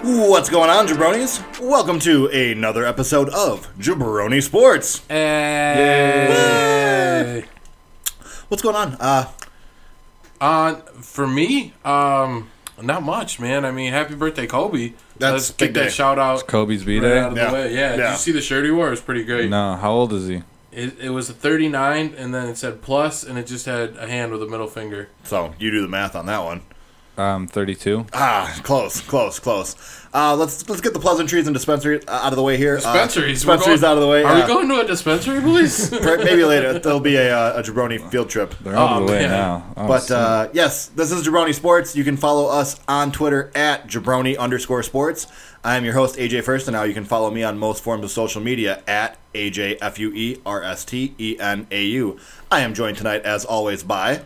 What's going on, Jabronis? Welcome to another episode of Jabroni Sports. Hey. What's going on? For me, not much, man. I mean, happy birthday, Kobe. That's Let's get big day. that shout out. It's Kobe's B-Day? Right out of the way. Yeah. Did you see the shirt he wore? It was pretty great. No, how old is he? It was a 39, and then it said plus, and it just had a hand with a middle finger. So, you do the math on that one. 32. Close. Let's get the pleasantries and dispensary out of the way here. Dispensaries out of the way. Are we going to a dispensary, boys? Maybe later. There'll be a Jabroni field trip. They're out of the way now. Oh, but, yes, this is Jabroni Sports. You can follow us on Twitter at Jabroni_sports. I am your host, AJ First, and now you can follow me on most forms of social media at AJFUERSTENAU. I am joined tonight, as always, by...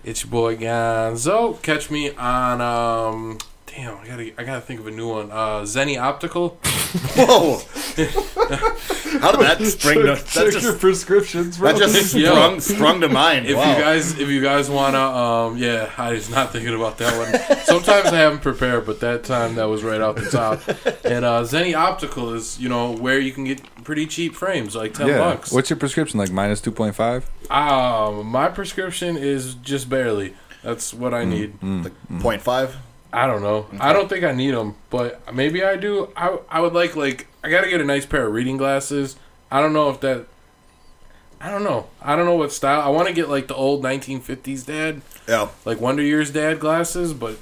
It's your boy Gonzo. Catch me on damn, I gotta think of a new one. Zenny Optical. Whoa! How did that spring to check your prescriptions, bro. That just sprung to mind. If you guys wanna I was not thinking about that one. Sometimes I haven't prepared, but that time that was right off the top. And Zenny Optical is, where you can get pretty cheap frames, like $10. What's your prescription, like minus 2.5? My prescription is just barely. That's what I need. Like 0.5? I don't know. Okay. I don't think I need them, but maybe I do. I would like I gotta get a nice pair of reading glasses. I don't know if that. I don't know. I don't know what style. I want to get like the old 1950s dad. Yeah. Like Wonder Years dad glasses, but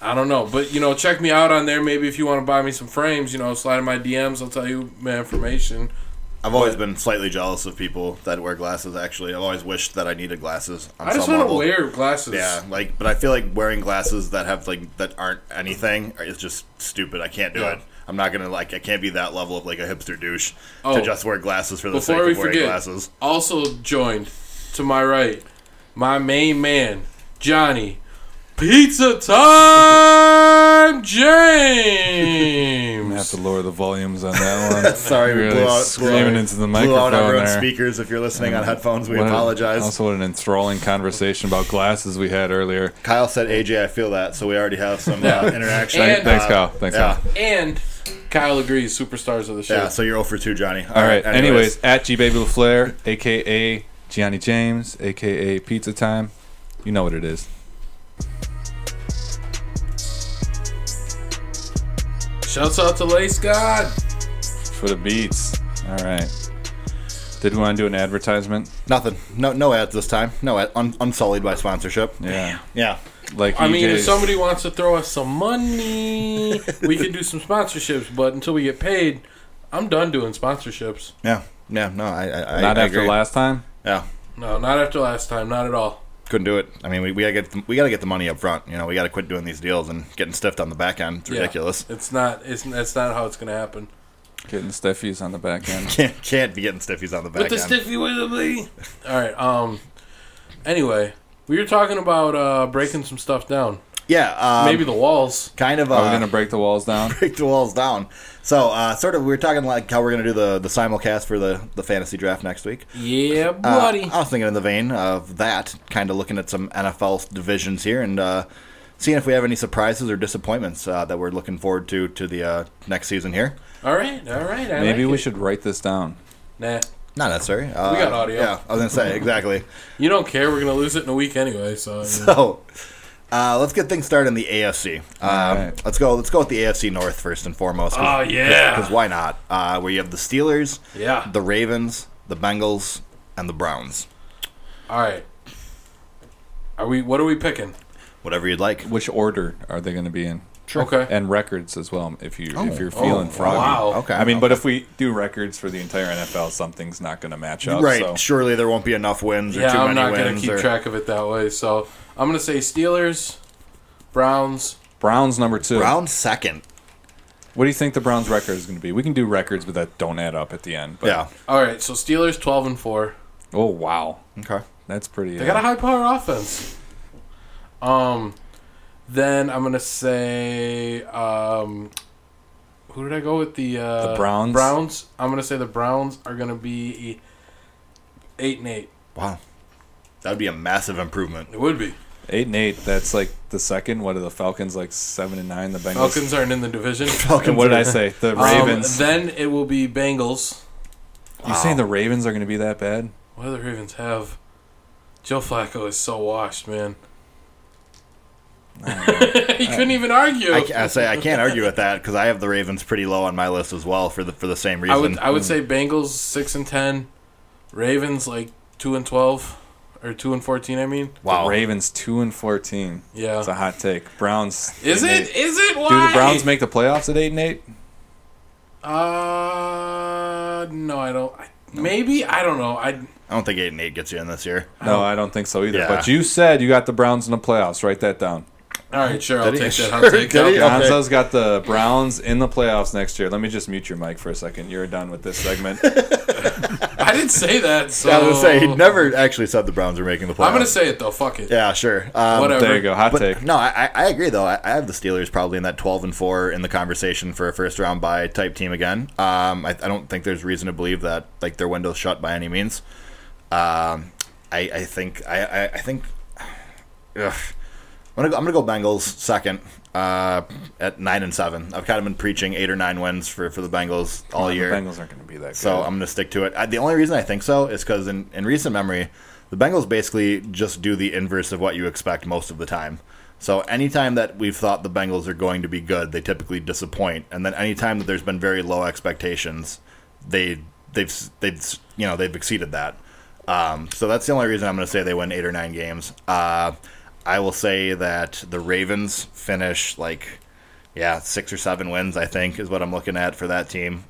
I don't know. But check me out on there. Maybe if you want to buy me some frames, slide in my DMs. I'll tell you my information. I've always been slightly jealous of people that wear glasses, actually. I've always wished that I needed glasses on I just some want to level. wear glasses. Yeah, but I feel like wearing glasses that have, that aren't anything is just stupid. I can't do it. I'm not going to, I can't be that level of, a hipster douche to just wear glasses for the sake of wearing glasses. Also joined, to my right, my main man, Johnny. Pizza time, James! I'm going to have to lower the volumes on that one. Sorry, we really screaming into the microphone blew out everyone's there. Speakers. If you're listening on headphones, we apologize. Also, what an enthralling conversation about glasses we had earlier. Kyle said, AJ, I feel that, so we already have some interaction. Thanks, Kyle. Kyle. And Kyle agrees, superstars of the show. Yeah, so you're 0 for 2, Johnny. All right, anyways, at GBabyLaFlair, a.k.a. Gianni James, a.k.a. Pizza Time. You know what it is. Shouts out to Lace God for the beats. All right. Did we want to do an advertisement? Nothing. No ads this time. No ad. Unsullied by sponsorship. Yeah. Yeah. I mean, if somebody wants to throw us some money, we can do some sponsorships. But until we get paid, I'm done doing sponsorships. Yeah. Yeah. No, I not I after agree. last time. Yeah. No, not after last time. Not at all. Couldn't do it. I mean, we gotta get the money up front. We gotta quit doing these deals and getting stiffed on the back end. It's ridiculous. It's not how it's gonna happen. Getting stiffies on the back end. Can't be getting stiffies on the back end. With the stiffy with me. All right. Anyway, we were talking about breaking some stuff down. Yeah. Maybe the walls. Kind of. Are we gonna break the walls down? Break the walls down. So, we were talking like how we're gonna do the simulcast for the fantasy draft next week. Yeah, buddy. I was thinking in the vein of that, kind of looking at some NFL divisions here and seeing if we have any surprises or disappointments that we're looking forward to the next season here. All right. Maybe we should write this down. Nah. Not necessary. We got audio. Yeah, I was gonna say exactly. You don't care. We're gonna lose it in a week anyway. So. Let's get things started in the AFC. Right. Let's go with the AFC North first and foremost. Oh yeah. Because why not? Where you have the Steelers, the Ravens, the Bengals, and the Browns. All right. What are we picking? Whatever you'd like. Which order are they going to be in? Sure. Okay. And records as well, if you're feeling froggy. Wow. Okay. I mean, but if we do records for the entire NFL, something's not going to match up. Right. So. Surely there won't be enough wins or too many wins. I'm not going to keep track of it that way. So I'm going to say Steelers, Browns. Browns number 2. Browns second. What do you think the Browns' record is going to be? We can do records, but that don't add up at the end. But. Yeah. All right. So Steelers 12-4. Oh wow. Okay. That's pretty. They got a high power offense. Then I'm gonna say, who did I go with? The Browns. Browns. I'm gonna say the Browns are gonna be 8-8. Wow, that would be a massive improvement. It would be. 8-8. That's like the second. What are the Falcons like 7-9? The Bengals. Falcons aren't in the division. And what did I say? The Ravens. Then it will be Bengals. You saying the Ravens are going to be that bad? What do the Ravens have? Joe Flacco is so washed, man. You couldn't even argue. I can't argue with that because I have the Ravens pretty low on my list as well for the same reason. I would say Bengals 6-10, Ravens like 2-12 or 2-14. I mean, wow, the Ravens 2-14. Yeah, it's a hot take. Browns. Is it? Why? Do the Browns make the playoffs at 8-8? No, I don't. Maybe I don't know. I don't think 8-8 gets you in this year. No, I don't think so either. Yeah. But you said you got the Browns in the playoffs. Write that down. All right, sure. I'll take that. I'll take that. Gonzo's got the Browns in the playoffs next year. Let me just mute your mic for a second. You're done with this segment. I didn't say that. So I was going to say, he never actually said the Browns were making the playoffs. I'm going to say it, though. Fuck it. Yeah, sure. Whatever. There you go. Hot take. No, I agree, though. I have the Steelers probably in that 12-4 in the conversation for a first-round bye type team again. I don't think there's reason to believe that like their window's shut by any means. I think. Ugh. I'm gonna go Bengals second at 9-7. I've kind of been preaching 8 or 9 wins for the Bengals all year. The Bengals aren't going to be that good. So I'm gonna stick to it. The only reason I think so is because in recent memory, the Bengals basically just do the inverse of what you expect most of the time. So anytime that we've thought the Bengals are going to be good, they typically disappoint. And then anytime that there's been very low expectations, they've exceeded that. So that's the only reason I'm going to say they win 8 or 9 games. I will say that the Ravens finish 6 or 7 wins, I think, is what I'm looking at for that team.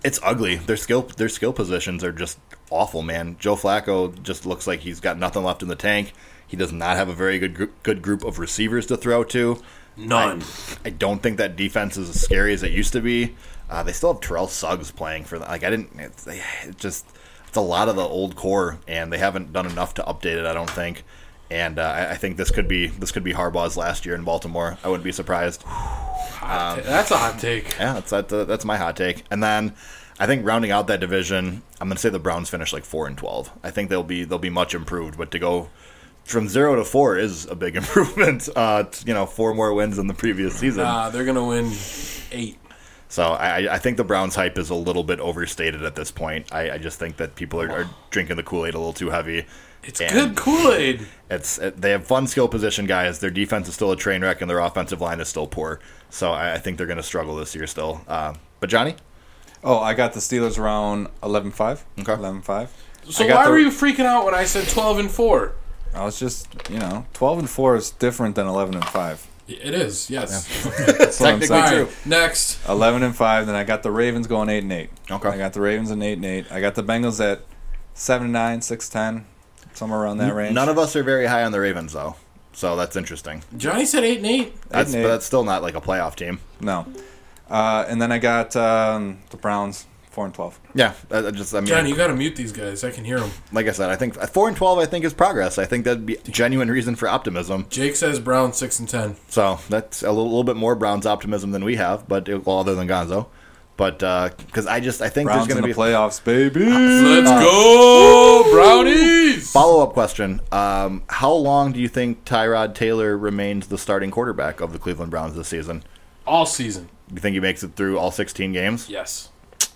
It's ugly. Their skill positions are just awful, man. Joe Flacco just looks like he's got nothing left in the tank. He does not have a very good group of receivers to throw to. None. I don't think that defense is as scary as it used to be. They still have Terrell Suggs playing for them. It's a lot of the old core, and they haven't done enough to update it, I don't think. And I think this could be Harbaugh's last year in Baltimore. I wouldn't be surprised. That's a hot take. Yeah, that's my hot take. And then I think rounding out that division, I'm going to say the Browns finish 4-12. I think they'll be much improved, but to go from 0 to 4 is a big improvement. 4 more wins than the previous season. They're going to win 8. So I think the Browns hype is a little bit overstated at this point. I just think that people are drinking the Kool-Aid a little too heavy. It's good Kool-Aid. They have fun skill position guys. Their defense is still a train wreck, and their offensive line is still poor. So I think they're going to struggle this year still. But Johnny? Oh, I got the Steelers around 11-5. Okay. 11-5. So why were you freaking out when I said 12-4? I was just, 12-4 is different than 11-5. It is, yes. Yeah. That's what I'm saying. True. Next. 11-5. Then I got the Ravens going 8-8. Okay. I got the Ravens at 8-8. I got the Bengals at 7-9, 6-10, somewhere around that range. None of us are very high on the Ravens though, so that's interesting. Johnny said 8-8. But that's still not like a playoff team. No. And then I got the Browns 4-12. Yeah, Johnny, you got to mute these guys. I can hear them. Like I said, I think 4-12. I think is progress. I think that'd be genuine reason for optimism. Jake says Browns 6-10. So that's a little bit more Browns optimism than we have, but other than Gonzo. But because I think Browns there's going to be playoffs, baby. Let's go, Brownies! Follow-up question: how long do you think Tyrod Taylor remains the starting quarterback of the Cleveland Browns this season? All season. You think he makes it through all 16 games? Yes.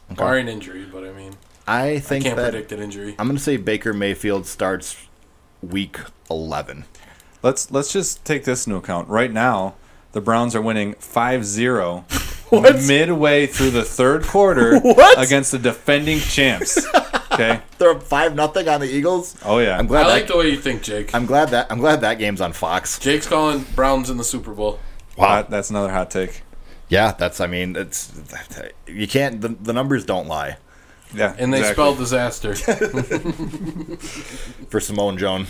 Okay. Barring injury, but I mean, I can't predict an injury. I'm going to say Baker Mayfield starts week 11. Let's just take this into account. Right now, the Browns are winning 5-0 midway through the third quarter against the defending champs. Okay, they're up 5-0 on the Eagles. Oh yeah, I like the way you think, Jake. I'm glad that game's on Fox. Jake's calling Browns in the Super Bowl. Wow, that's another hot take. Yeah, you can't. The numbers don't lie. Yeah, and they spelled disaster for Simone Jones.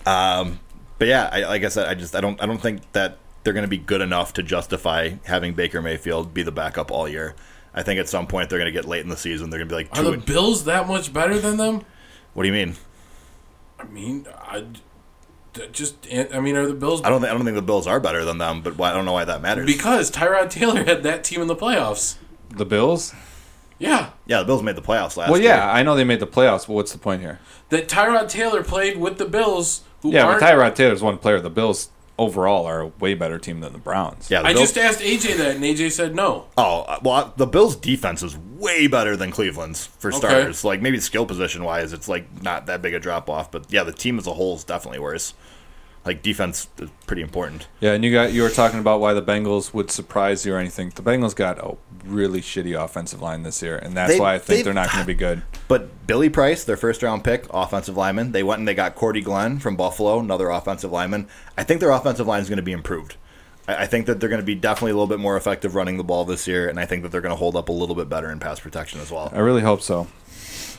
But yeah, like I said, I don't think that they're going to be good enough to justify having Baker Mayfield be the backup all year. I think at some point they're going to get late in the season. They're going to be like, are the Bills that much better than them? What do you mean? I mean, are the Bills? I don't think the Bills are better than them, but I don't know why that matters. Because Tyrod Taylor had that team in the playoffs. The Bills? Yeah. Yeah, the Bills made the playoffs last Well, year. yeah, I know they made the playoffs, but what's the point here? That Tyrod Taylor played with the Bills. Who Yeah, aren't, but Tyrod Taylor's one player. The Bills overall are a way better team than the Browns. Yeah, the I Bills, just asked AJ that, and AJ said no. Oh, well, the Bills' defense is way better than Cleveland's for starters. Like, maybe skill position-wise, it's, like, not that big a drop-off. But, yeah, the team as a whole is definitely worse. Like, defense is pretty important. Yeah, and you were talking about why the Bengals would surprise you or anything. The Bengals got a really shitty offensive line this year, and that's why I think they're not going to be good. But Billy Price, their first-round pick, offensive lineman, they went and they got Cordy Glenn from Buffalo, another offensive lineman. I think their offensive line is going to be improved. I think that they're going to be definitely a little bit more effective running the ball this year, and I think that they're going to hold up a little bit better in pass protection as well. I really hope so.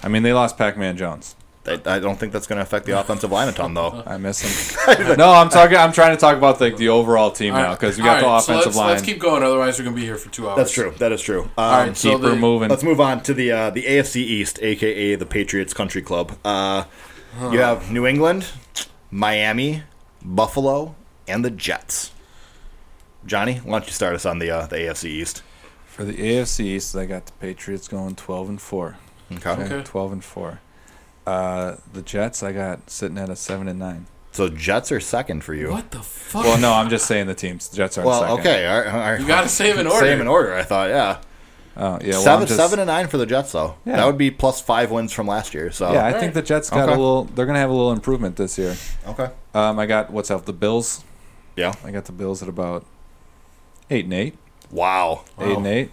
I mean, they lost Pac-Man Jones. I don't think that's going to affect the offensive line a ton, though. I miss him. No, I'm trying to talk about the overall team now because we got the offensive line. Let's keep going, otherwise we're going to be here for 2 hours. That's true. That is true. All right, Keep her moving. Let's move on to the AFC East, a.k.a. the Patriots Country Club. You have New England, Miami, Buffalo, and the Jets. Johnny, why don't you start us on the AFC East? For the AFC East, I got the Patriots going 12-4. Okay. 12-4. The Jets, I got sitting at a 7-9. So Jets are second for you. What the fuck? Well, no, I'm just saying the teams. The Jets are Well, second. okay. All right. You got to say them in order. Same in order, I thought, yeah. Oh, yeah. Well, 7-9 for the Jets, though. Yeah. That would be plus 5 wins from last year. So Yeah, I think the Jets got Okay. a little. They're gonna have a little improvement this year. Okay. I got the Bills. Yeah. I got the Bills at about 8-8. Wow. 8-8.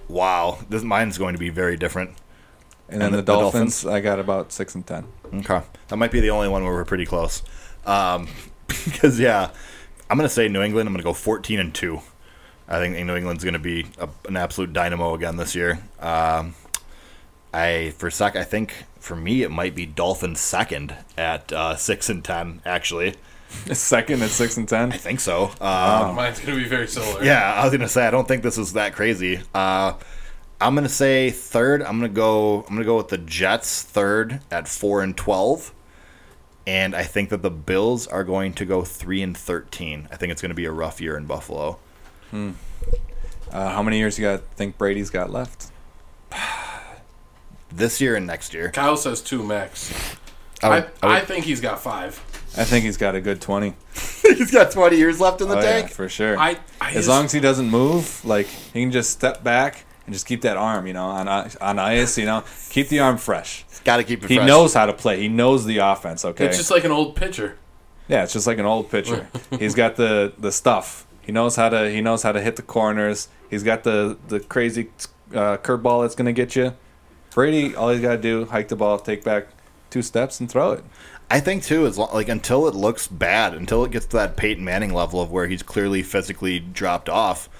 Wow. Mine's going to be very different. And then the Dolphins, I got about 6-10. Okay. That might be the only one where we're pretty close. Because, yeah, I'm going to say New England. I'm going to go 14-2. I think New England's going to be an absolute dynamo again this year. I think for me it might be Dolphins second at 6-10, actually. Second at 6-10. I think so. Mine's going to be very similar. Yeah, I was going to say I don't think this is that crazy. I'm going to say third. I'm going to go with the Jets third at 4-12. And I think that the Bills are going to go 3-13. I think it's going to be a rough year in Buffalo. How many years you think Brady's got left? This year and next year. Kyle says 2 max. I I think he's got 5. I think he's got a good 20. He's got 20 years left in the tank. Yeah, for sure. As long as he doesn't move, like he can just step back and just keep that arm, on ice, keep the arm fresh. Got to keep it He fresh. knows how to play. He knows the offense. Okay. It's just like an old pitcher. Yeah, it's just like an old pitcher. He's got the stuff. He knows how to hit the corners. He's got the crazy curveball that's gonna get you. Brady, all he's got to do, hike the ball, take back 2 steps, and throw it. I think too is like until it looks bad, until it gets to that Peyton Manning level of where he's clearly physically dropped off.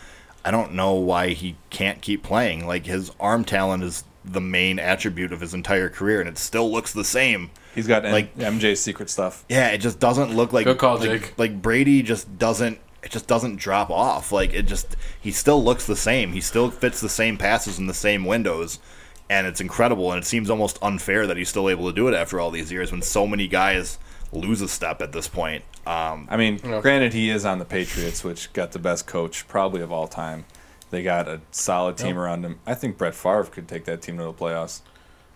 I don't know why he can't keep playing. Like his arm talent is the main attribute of his entire career, and it still looks the same. He's got MJ's secret stuff. Yeah, it just doesn't look like Good call, like, Jake. Like Brady just doesn't. It just doesn't drop off. Like he still looks the same. He still fits the same passes in the same windows, and it's incredible. And it seems almost unfair that he's still able to do it after all these years when so many guys lose a step at this point. Granted, he is on the Patriots, which got the best coach probably of all time. They got a solid team around him. I think Brett Favre could take that team to the playoffs.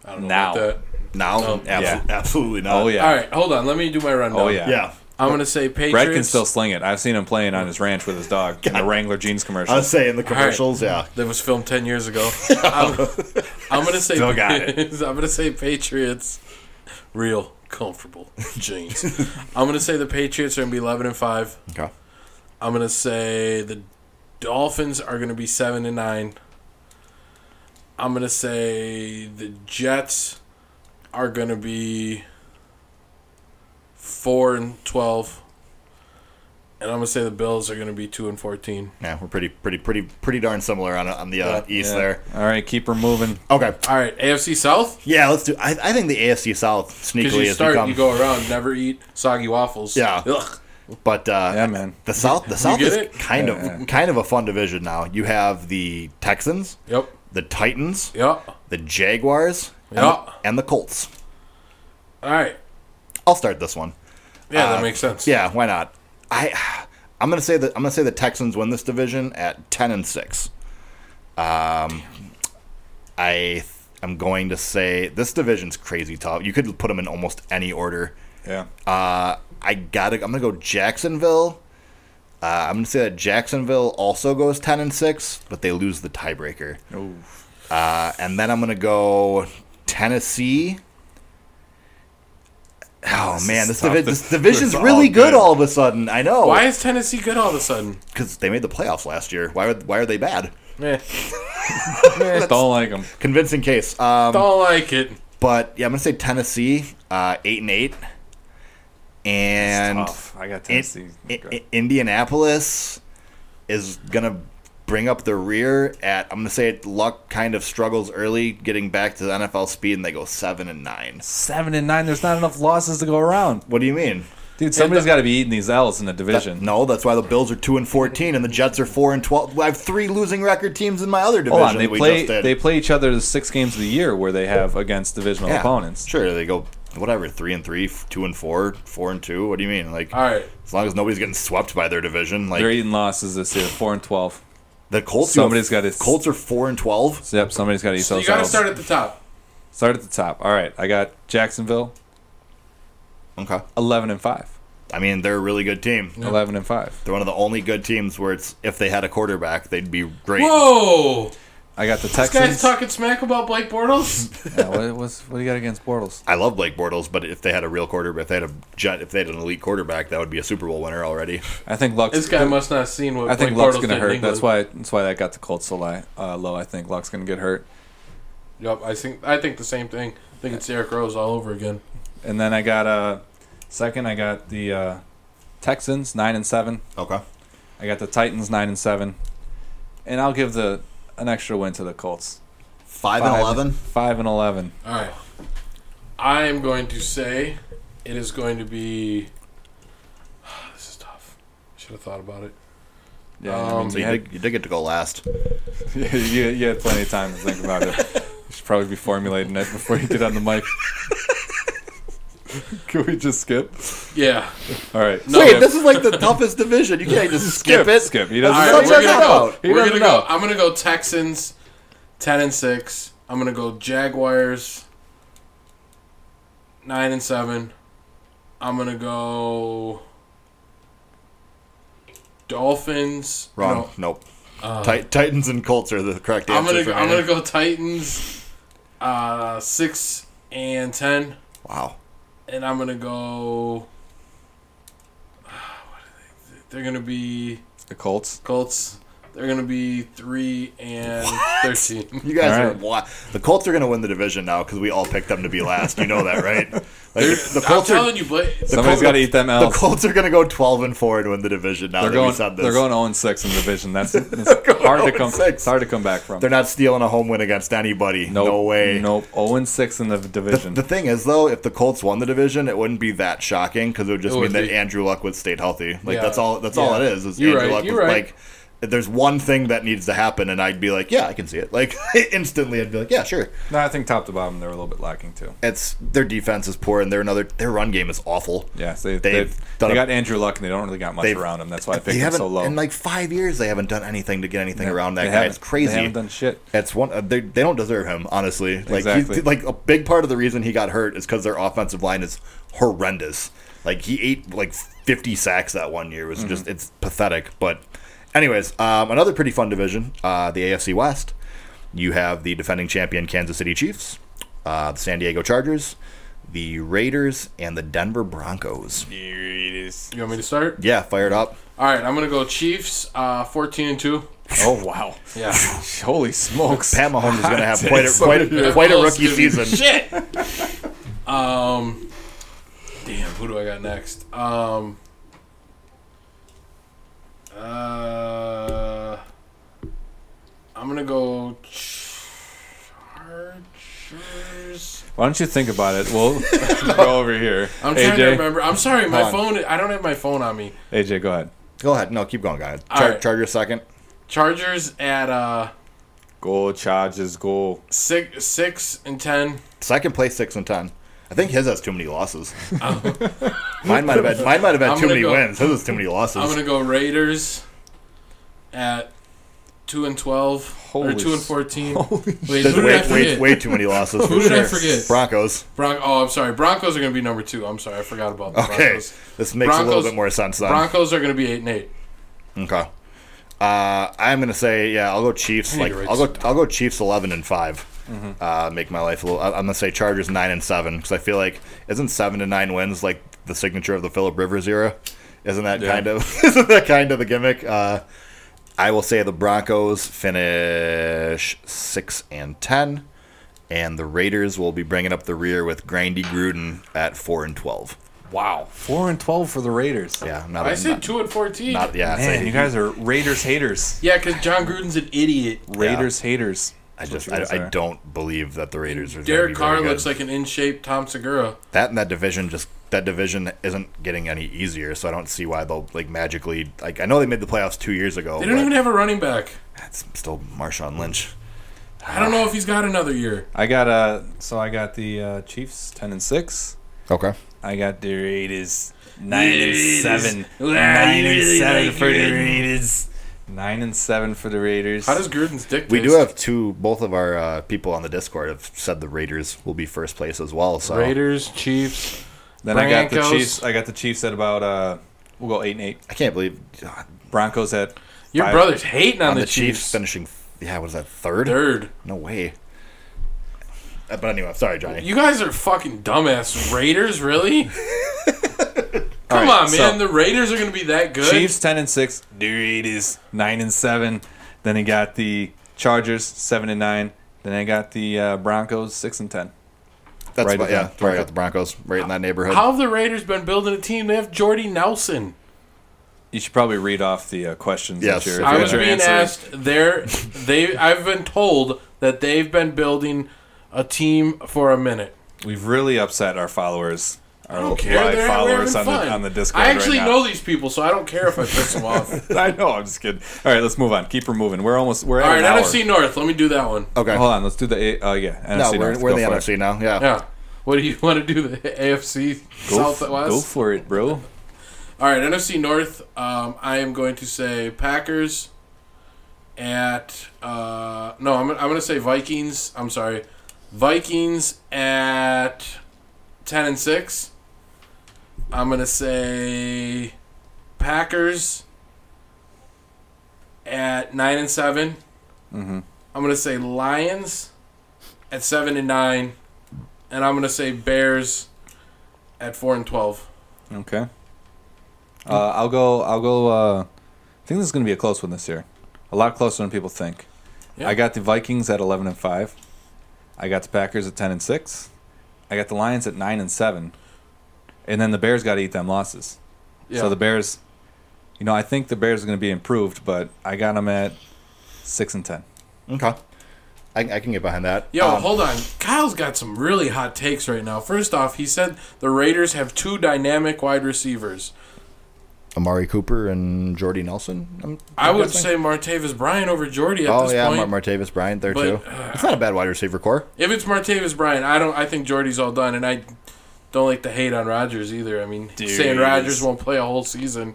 I don't know Now. about that. Now, absolutely not. Oh yeah. All right, hold on. Let me do my rundown. Oh yeah. Yeah. I'm going to say Patriots. Brett can still sling it. I've seen him playing on his ranch with his dog in the Wrangler jeans commercial. I was saying the commercials. All right. Yeah. That was filmed 10 years ago. I'm going to say Still got it. I'm going to say Patriots. Real comfortable jeans. I'm going to say the Patriots are going to be 11-5. Okay. I'm going to say the Dolphins are going to be 7-9. I'm going to say the Jets are going to be 4-12. And I'm going to say the Bills are going to be 2-14. Yeah, we're pretty darn similar on the East there. All right, keep her moving. Okay. All right, AFC South? Yeah, let's do. I think the AFC South Because sneakily you has start, become. you go around, never eat soggy waffles. Yeah. Ugh. But Yeah, man. the South get is it? kind of a fun division now. You have the Texans, Yep. the Titans, Yep. the Jaguars, and the Colts. All right. I'll start this one. Yeah, that makes sense. Yeah, why not? I'm gonna say the Texans win this division at 10-6. I I'm going to say this division's crazy tough. You could put them in almost any order. Yeah. I'm gonna go Jacksonville. I'm gonna say that Jacksonville also goes 10-6, but they lose the tiebreaker. Ooh. And then I'm gonna go Tennessee. Oh man, this division's really good all of a sudden. I know. Why is Tennessee good all of a sudden? Because they made the playoffs last year. Why are they bad? Don't like them. Convincing case. Don't like it. But yeah, I'm gonna say Tennessee, 8-8, and I got Tennessee. Indianapolis is gonna bring up the rear at. I'm gonna say Luck kind of struggles early, getting back to the NFL speed, and they go 7-9. 7-9. There's not enough losses to go around. What do you mean? Dude, somebody's got to be eating these L's in the division. No, that's why the Bills are 2-14 and the Jets are 4-12. I have 3 losing record teams in my other division. Hold on, they play each other the 6 games of the year where they have against divisional opponents. Sure, they go whatever 3-3, 2-4, 4-2. What do you mean? Like, all right, as long as nobody's getting swept by their division, like they're eating losses this year, 4-12. The Colts. Somebody's got to. Colts are 4-12. Yep, somebody's got to eat so those. you got to L's. start at the top. Start at the top. All right, I got Jacksonville. Okay. 11-5. I mean, they're a really good team. 11-5. They're one of the only good teams where it's if they had a quarterback, they'd be great. Whoa! I got the This Texans. guy's talking smack about Blake Bortles. Yeah, what do you got against Bortles? I love Blake Bortles, but if they had a real quarterback, if they had an elite quarterback, that would be a Super Bowl winner already. I think Luck's. This guy must not have seen what I think Blake Luck's Bortles going to did in hurt. England. That's why I got the Colts so low. I think Luck's going to get hurt. Yep, I think the same thing. I think it's Derrick Rose all over again. And then I got second. I got the Texans 9-7. Okay. I got the Titans 9-7, and I'll give an extra win to the Colts. 5-11. 5-11. All right. I am going to say it is going to be. This is tough. I should have thought about it. Yeah, So you did get to go last. you had plenty of time to think about it. You should probably be formulating it before you get on the mic. Can we just skip? Yeah. All right. No, Wait, this is like the toughest division. You can't just skip it. Skip. He All doesn't right, know. we're gonna go. He We're doesn't gonna know. go. I'm gonna go Texans, 10-6. I'm gonna go Jaguars, 9-7. I'm gonna go Dolphins. Wrong. Nope. Titans and Colts are the correct answer. I'm gonna go Titans, 6-10. Wow. And I'm gonna go. They're gonna be The Colts. They're gonna be 3-13. You guys All are the Colts are going to win the division now because we all picked them to be last. You know that, right? Like the I'm Colts telling you, Blake. Somebody's got to eat them The L's. Colts are going to go 12-4 and win the division now. They're that going. we said this. They're going 0-6 in the division. That's hard to come. 0-6. It's hard to come back from. They're not stealing a home win against anybody. Nope, No way. Nope. 0-6 in the division. The thing is, though, if the Colts won the division, it wouldn't be that shocking because it would just mean that Andrew Luck would stayed healthy. Like Yeah. that's all. That's all it is. You're Andrew right, Luck you're was right. like. There's one thing that needs to happen, and I'd be like, yeah, I can see it. Like instantly, I'd be like, yeah, sure. No, I think top to bottom they're a little bit lacking too. It's their defense is poor, and their run game is awful. Yeah, They've they done got Andrew Luck, and they don't really got much around him. That's why I picked him so low. In like 5 years, they haven't done anything to get anything around that They guy. haven't- It's crazy. They haven't done shit. It's one. They don't deserve him, honestly. Like Exactly. he's, like a big part of the reason he got hurt is because their offensive line is horrendous. Like he ate like 50 sacks that one year. It was just it's pathetic. But anyways, another pretty fun division, the AFC West. You have the defending champion Kansas City Chiefs, the San Diego Chargers, the Raiders, and the Denver Broncos. You want me to start? Yeah, fired up. All right, I'm gonna go Chiefs, 14-2. Oh wow! Yeah. Holy smokes! Pat Mahomes is going to have Damn. quite a rookie season. Shit. Damn. Who do I got next? I'm gonna go Chargers. Why don't you think about it? We'll go over here. I'm trying to AJ, remember. I'm sorry, my Come on. phone. I don't have my phone on me. AJ, go ahead. Go ahead. No, keep going, guys. All right. Chargers second. Chargers at Go Chargers, go. 6-10. Second place, 6-10. I think his has too many losses. Mine might have had I'm too gonna many go- wins. His has too many losses. I'm gonna go Raiders at 2-12 or 2-14. Wait, There's who did I forget? way too many losses. Who did I forget? Broncos. I'm sorry. Broncos are going to be number 2. I'm sorry, I forgot about the Okay, Broncos. this makes a little bit more sense then. Broncos are going to be 8-8. Okay. I'm gonna say I'll go Chiefs. I'll go Chiefs 11-5. Make my life a little. I'm gonna say Chargers 9-7 because I feel like isn't 7-9 wins like the signature of the Phillip Rivers era? Isn't that kind of the gimmick? I will say the Broncos finish 6-10, and the Raiders will be bringing up the rear with Grindy Gruden at 4-12. Wow, 4-12 for the Raiders. Yeah, I said 2-14. Man, you guys are Raiders haters. Yeah, because John Gruden's an idiot. Raiders haters. I don't believe that the Raiders are. Derek Carr looks like an in-shape Tom Segura. That division isn't getting any easier, so I don't see why they'll magically. I know they made the playoffs 2 years ago. They don't even have a running back. It's still Marshawn Lynch. I don't know if he's got another year. I got the Chiefs 10-6. Okay. I got the Raiders 9-7. 9-7 for the Raiders. 9-7 for the Raiders. How does Gruden's dick taste? We do have both of our people on the Discord have said the Raiders will be first place as well. So Raiders, Chiefs. Then Broncos. I got the Chiefs at about we'll go 8-8. I can't believe Broncos at your 5. brother's hating on the Chiefs. finishing. Yeah, what is that, third? Third. No way. But anyway, sorry, Johnny. You guys are fucking dumbass. Raiders, really? Come on, man. So, the Raiders are going to be that good? Chiefs 10-6. The Raiders 9-7. Then he got the Chargers 7-9. Then I got the Broncos 6-10. That's right. Where I got the Broncos, right in that neighborhood. How have the Raiders been building a team? They have Jordy Nelson. You should probably read off the questions. Yes. That I was you're being answering. asked. I've been told that they've been building a team for a minute. We've really upset our followers. I don't care. They're followers having fun. on the Discord. I actually right now. know these people, so I don't care if I piss them off. I know. I'm just kidding. All right, let's move on. Keep her moving. We're at All right, an hour. NFC North. Let me do that one. Okay. Hold on. Let's do the NFC North. We're in the Go for NFC now. Yeah. Yeah. What do you want to do? The AFC Southwest? Go for it, bro. All right, NFC North. I am going to say Packers at I'm going to say Vikings. I'm sorry, Vikings at 10-6. I'm going to say Packers at 9-7. I'm going to say Lions at 7-9, and I'm going to say Bears at 4-12. Okay. I'll go. I think this is going to be a close one this year. A lot closer than people think. Yeah. I got the Vikings at 11-5. I got the Packers at 10-6. I got the Lions at 9-7. And then the Bears got to eat them losses. Yeah. So the Bears, I think the Bears are going to be improved, but I got them at 6-10. Okay. I can get behind that. Yo, hold on. Kyle's got some really hot takes right now. First off, he said the Raiders have 2 dynamic wide receivers. Amari Cooper and Jordy Nelson. I would say Martavis Bryant over Jordy at this point. Martavis Bryant there But, too. It's not a bad wide receiver core. If it's Martavis Bryant, I think Jordy's all done, and I don't like to hate on Rodgers either. I mean, saying Rodgers won't play a whole season.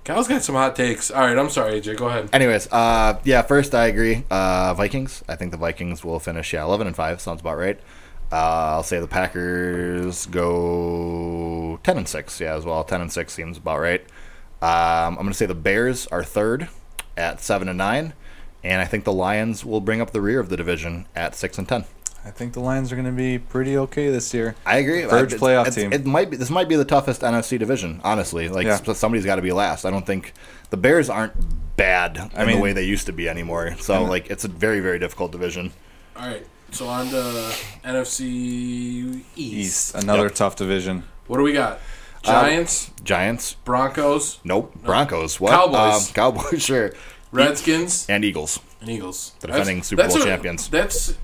Kyle's got some hot takes. All right, I'm sorry, AJ. Go ahead. Anyways, first I agree. Vikings. I think the Vikings will finish 11-5. Sounds about right. I'll say the Packers go 10-6. Yeah, as well. 10-6 seems about right. I'm going to say the Bears are third at 7-9, and I think the Lions will bring up the rear of the division at 6-10. I think the Lions are going to be pretty okay this year. I agree. Third playoff team. This might be the toughest NFC division, honestly. Somebody's got to be last. I don't think the Bears aren't bad the way they used to be anymore. So it's a very, very difficult division. All right. So on to NFC East. Another tough division. What do we got? Giants. Broncos. Nope. Broncos. What? Cowboys. Cowboys, sure. Redskins. And Eagles. The defending Super Bowl champions. That's,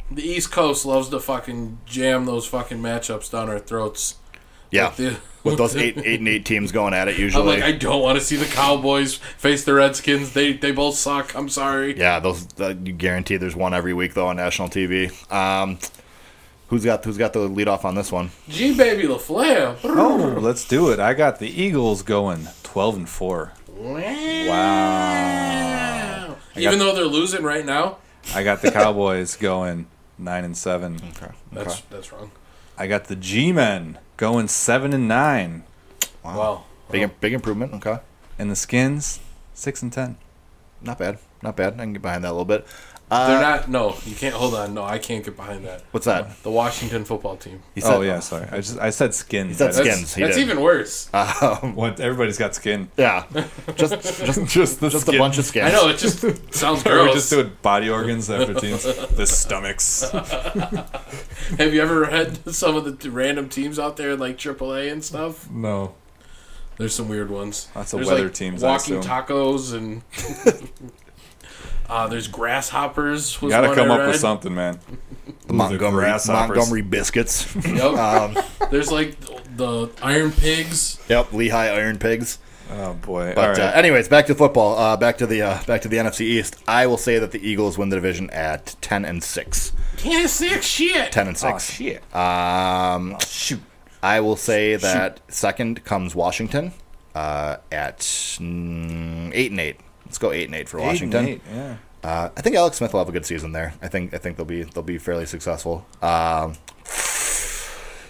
the East Coast loves to fucking jam those fucking matchups down our throats. Yeah. With those 8-8 teams going at it usually. I'm like, I don't want to see the Cowboys face the Redskins. They both suck. I'm sorry. Yeah, you guarantee there's one every week though on national TV. Who's got the lead off on this one? G Baby LaFleur. Oh, let's do it. I got the Eagles going 12-4. Wow. Even though they're losing right now? I got the Cowboys going 9-7. Okay. That's wrong. I got the G-Men going 7-9. Wow. Big improvement. Okay. And the Skins 6-10. Not bad. Not bad. I can get behind that a little bit. They're not. No, you can't. Hold on. No, I can't get behind that. What's that? The Washington football team. Oh yeah, sorry. I said Skins. He said That's- Skins. He That's did. even worse. What? Everybody's got skin. Yeah. Just the a bunch of skins. I know. It just sounds We're gross. just doing body organs after teams. The stomachs. Have you ever read some of the random teams out there like AAA and stuff? No. There's some weird ones. Lots of There's weather like teams, I Walking assume. tacos and there's grasshoppers. Was Gotta one come I up read. with something, man. The Montgomery grasshoppers. biscuits. Yep. There's like the Iron Pigs. Yep. Lehigh Iron Pigs. Oh boy. But All right. anyways, back to football. Back to the NFC East. I will say that the Eagles win the division at 10-6. 10-6 shit. 10-6. Oh shit. Shoot. I will say that second comes Washington at 8-8. Let's go 8-8 for Washington. 8-8, yeah. I think Alex Smith will have a good season there. I think they'll be fairly successful.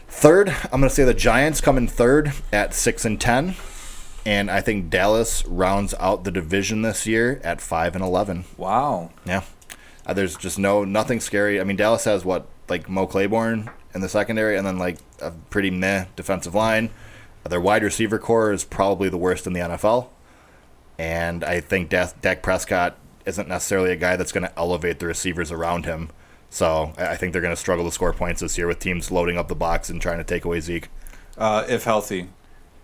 Third, I'm going to say the Giants come in third at 6-10, and I think Dallas rounds out the division this year at 5-11. Wow. Yeah, there's just nothing scary. I mean, Dallas has like Mo Claiborne in the secondary, and then like a pretty meh defensive line. Their wide receiver core is probably the worst in the NFL, and I think Dak Prescott isn't necessarily a guy that's going to elevate the receivers around him. So I think they're going to struggle to score points this year with teams loading up the box and trying to take away Zeke. If healthy,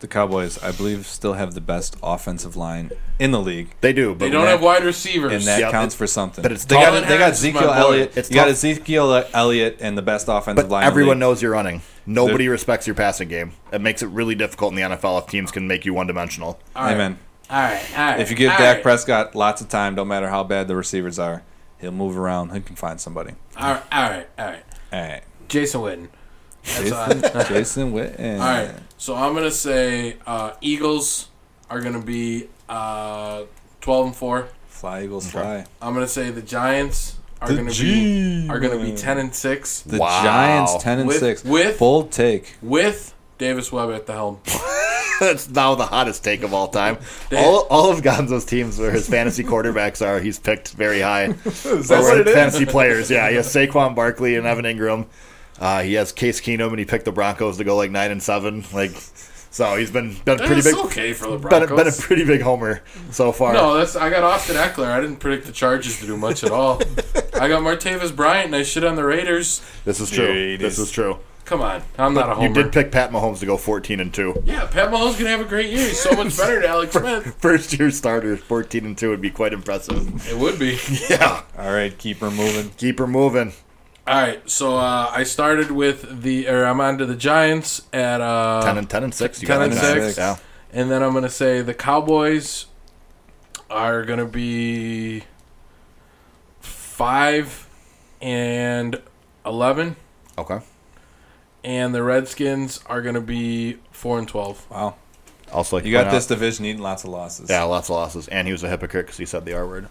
the Cowboys, I believe, still have the best offensive line in the league. They do, but They don't have wide receivers. And that Yep, counts for something. but it's they tough. got Harris is Ezekiel my boy. Elliott. It's You got tough. Ezekiel Elliott and the best offensive but line. in the everyone league. knows you're running. Nobody respects your passing game. It makes it really difficult in the NFL if teams can make you one-dimensional. All right. Amen. All right. If you give all Dak right. Prescott lots of time, don't matter how bad the receivers are, he'll move around. He can find somebody. All right. All right. Jason Witten. That's Jason Witten. All right. So I'm gonna say Eagles are gonna be 12-4. Fly Eagles fly. I'm gonna say the Giants are The gonna be G-Men. 10-6 The Wow. Giants 10-6. With- Bold take. with Davis Webb at the helm. That's now the hottest take of all time. All of Gonzo's teams where his fantasy quarterbacks are, he's picked very high. Is that what it is? Fantasy players, yeah. He has Saquon Barkley and Evan Ingram. He has Case Keenum, and he picked the Broncos to go like 9-7. Like, so he's been pretty That's big. okay for the Been Broncos. a pretty big homer so far. No, I got Austin Eckler. I didn't predict the Chargers to do much at all. I got Martavis Bryant, and I shit on the Raiders. This is true. Jeez. This is true. Come on, I'm not a homer. You did pick Pat Mahomes to go 14-2. Yeah, Pat Mahomes gonna have a great year. He's so much better than Alex Smith. First year starter, 14-2 would be quite impressive. It would be. Yeah. All right, keep her moving. Keep her moving. All right, so I started with I'm on to the Giants at 10-6. You 10 and got 6. Yeah. and then I'm gonna say the Cowboys are gonna be 5-11, Okay. and the Redskins are gonna be 4-12. Wow. Also, like You to got point this out- division eating lots of losses. Yeah, lots of losses, and he was a hypocrite because he said the R word.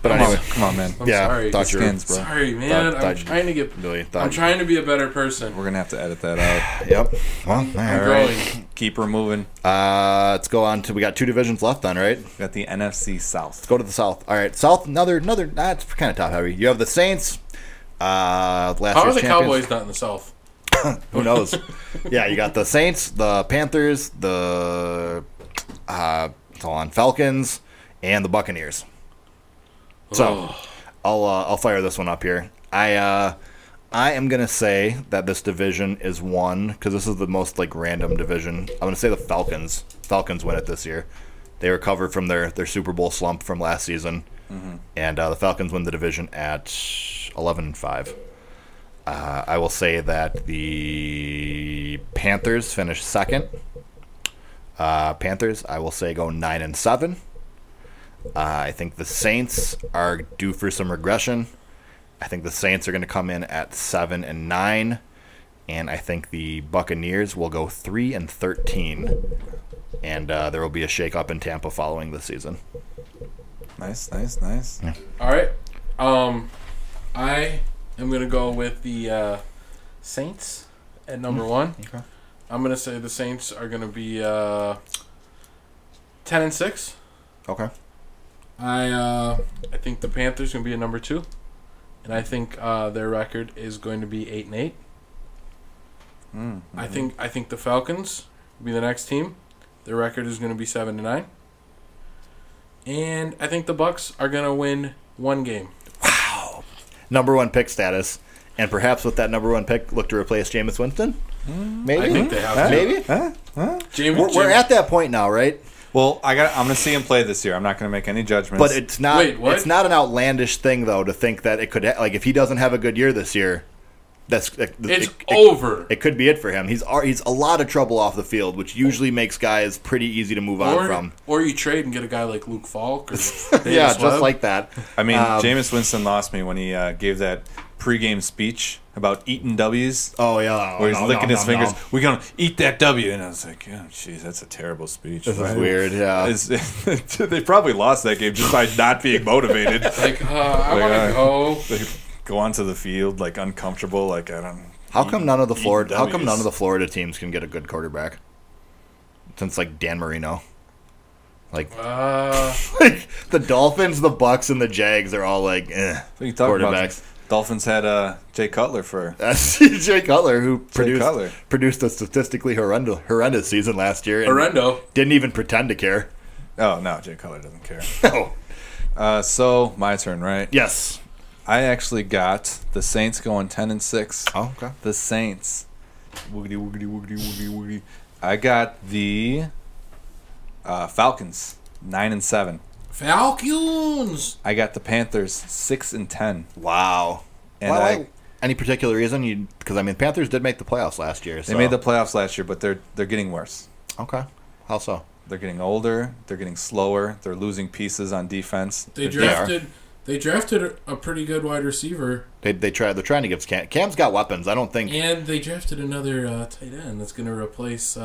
But Come anyway, on, come on, man. I'm yeah, sorry. thought you were Skins, bro. Sorry, man. Thought- I'm trying to get. really I'm thought. trying to be a better person. We're gonna have to edit that out. Yep. Well, all I'm right. growing. Keep her moving. Let's go on to. We got two divisions left, then, right? Let's Got the NFC South. go to the South. All right, South. Another. That's kind of top heavy. You have the Saints. Last How are year's the champions. Cowboys not in the South? Who knows? Yeah, you got the Saints, the Panthers, the Falcons, and the Buccaneers. So I'll fire this one up here. I am gonna say that this division is won because this is the most like random division. I'm gonna say the Falcons. Falcons win it this year. They recovered from their Super Bowl slump from last season, and the Falcons win the division at 11-5. I will say that the Panthers finish second. Panthers, I will say, go 9-7. I think the Saints are due for some regression. I think the Saints are going to come in at 7-9, and I think the Buccaneers will go 3-13, and there will be a shakeup in Tampa following this season. Nice. Yeah. All right. I am going to go with the Saints at number 1. Okay. I'm going to say the Saints are going to be 10-6. Okay. I think the Panthers going to be at number 2. And I think their record is going to be 8-8. I think the Falcons will be the next team. Their record is going to be 7-9. And I think the Bucks are going to win 1 game. Wow. Number 1 pick status. And perhaps with that number 1 pick, look to replace Jameis Winston? Maybe? I think they have to. Maybe? We're at that point now, right? Well, I'm going to see him play this year. I'm not going to make any judgments. But it's not. Wait, what? It's not an outlandish thing, though, to think that it could. Like, if he doesn't have a good year this year, it's over. It could be it for him. He's a lot of trouble off the field, which usually makes guys pretty easy to move on from. Or you trade and get a guy like Luke Falk or Yeah, just like that. I mean, Jameis Winston lost me when he gave that pregame speech about eating W's. Oh yeah, where he's licking his fingers. We're gonna eat that W, and I was like, "Oh, jeez, that's a terrible speech." This is weird. Yeah, they probably lost that game just by not being motivated. Like, I want to go. They go onto the field like uncomfortable. Like I don't. How come none of the Florida teams can get a good quarterback? Since like Dan Marino. Like, like the Dolphins, the Bucks, and the Jags are all like, what are you talking quarterbacks. About? Dolphins had Jay Cutler for Jay Cutler, who produced a statistically horrendous season last year. And didn't even pretend to care. Oh no, Jay Cutler doesn't care. No. So my turn, right? Yes. I actually got the Saints going 10-6. Oh, okay. The Saints. Woogity. I got the Falcons 9-7. Falcons. I got the Panthers 6-10. Wow. And any particular reason? Because I mean, Panthers did make the playoffs last year. So. They made the playoffs last year, but they're getting worse. Okay. How so? They're getting older. They're getting slower. They're losing pieces on defense. They drafted a pretty good wide receiver. They're trying to give Cam's got weapons. I don't think. And they drafted another tight end that's going to replace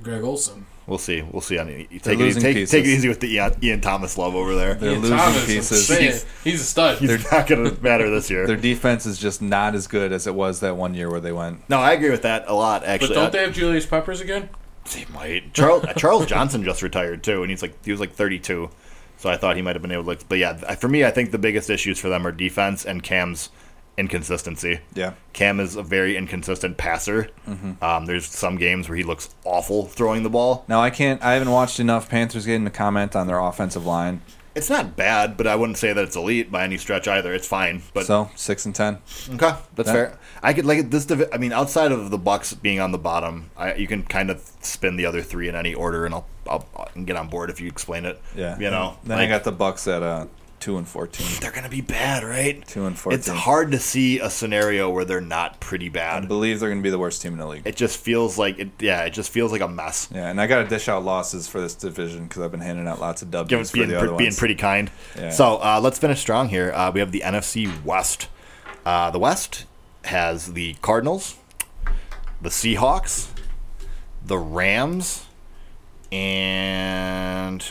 Greg Olsen. We'll see. Take it easy with the Ian Thomas love over there. They're Ian losing Thomas, pieces. He's a stud. He's not going to matter this year. Their defense is just not as good as it was that one year where they went. No, I agree with that a lot, actually. But don't they have Julius Peppers again? They might. Charles Johnson just retired, too, and he was like 32. So I thought he might have been able to. But yeah, for me, I think the biggest issues for them are defense and Cam's inconsistency. Yeah. Cam is a very inconsistent passer. Mm-hmm. There's some games where he looks awful throwing the ball. Now, I haven't watched enough Panthers game to comment on their offensive line. It's not bad, but I wouldn't say that it's elite by any stretch either. It's fine. But so 6-10. Okay, that's fair. I could like this. I mean, outside of the Bucks being on the bottom, you can kind of spin the other 3 in any order, and I'll get on board if you explain it. Yeah, you know. Then I got the Bucks at 2-14. They're gonna be bad, right? 2-14. It's hard to see a scenario where they're not pretty bad. I believe they're gonna be the worst team in the league. It just feels like it. Yeah, it just feels like a mess. Yeah, and I got to dish out losses for this division because I've been handing out lots of W's for the other ones. Being pretty kind. Yeah. So let's finish strong here. We have the NFC West. The West has the Cardinals, the Seahawks, the Rams, and